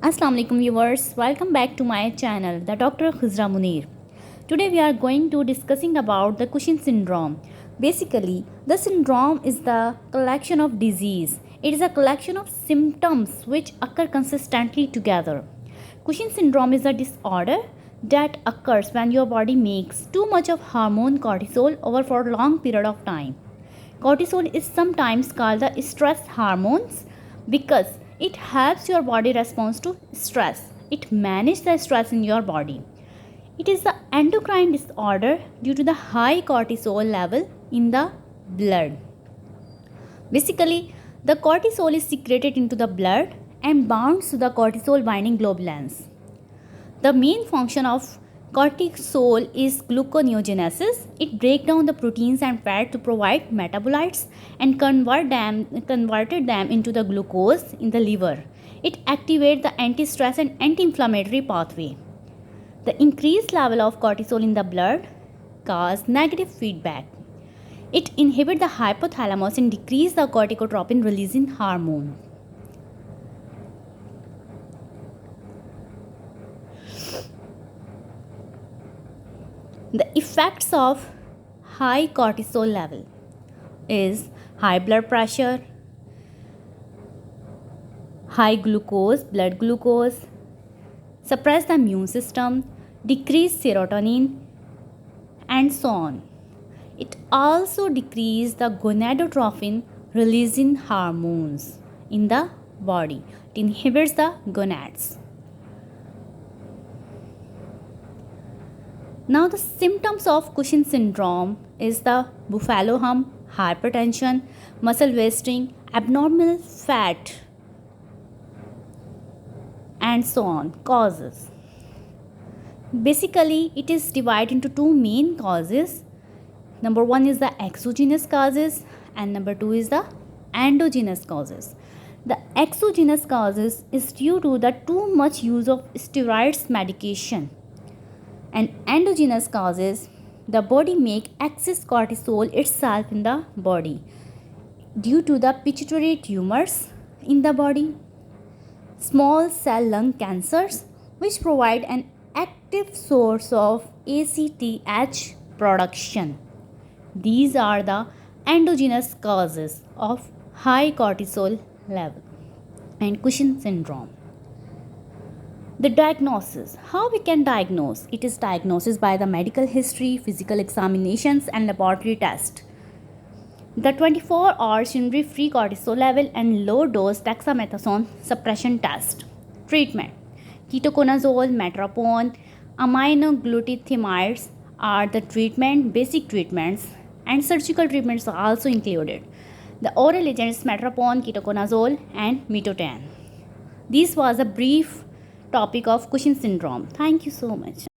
Assalamu alaikum viewers, welcome back to my channel, the Drkhizra.muneer. Today we are going to discussing about the Cushing Syndrome. Basically, the syndrome is the collection of disease. It is a collection of symptoms which occur consistently together. Cushing Syndrome is a disorder that occurs when your body makes too much of hormone cortisol over for a long period of time. Cortisol is sometimes called the stress hormones because it helps your body respond to stress. It manages the stress in your body. It is the endocrine disorder due to the high cortisol level in the blood. Basically, the cortisol is secreted into the blood and binds to the cortisol binding globulins. The main function of cortisol is gluconeogenesis. It breaks down the proteins and fat to provide metabolites and converted them into the glucose in the liver. It activates the anti-stress and anti-inflammatory pathway. The increased level of cortisol in the blood causes negative feedback. It inhibits the hypothalamus and decreases the corticotropin releasing hormone. The effects of high cortisol level is high blood pressure, high glucose, blood glucose, suppress the immune system, decrease serotonin, and so on. It also decreases the gonadotropin releasing hormones in the body. It inhibits the gonads. Now the symptoms of Cushing syndrome is the buffalo hump, hypertension, muscle wasting, abnormal fat, and so on. Causes. Basically, it is divided into two main causes. Number one is the exogenous causes and number two is the endogenous causes. The exogenous causes is due to the too much use of steroids medication. And endogenous causes, the body make excess cortisol itself in the body due to the pituitary tumors in the body, small cell lung cancers which provide an active source of ACTH production. These are the endogenous causes of high cortisol level and Cushing syndrome. The diagnosis. How we can diagnose? It is diagnosis by the medical history, physical examinations and laboratory test. The 24-hour syndrome-free cortisol level and low-dose dexamethasone suppression test. Treatment. Ketoconazole, metropon, aminoglutathionides are the basic treatments, and surgical treatments are also included. The oral agents metropon, ketoconazole and metotan. This was a brief topic of Cushing syndrome. Thank you so much.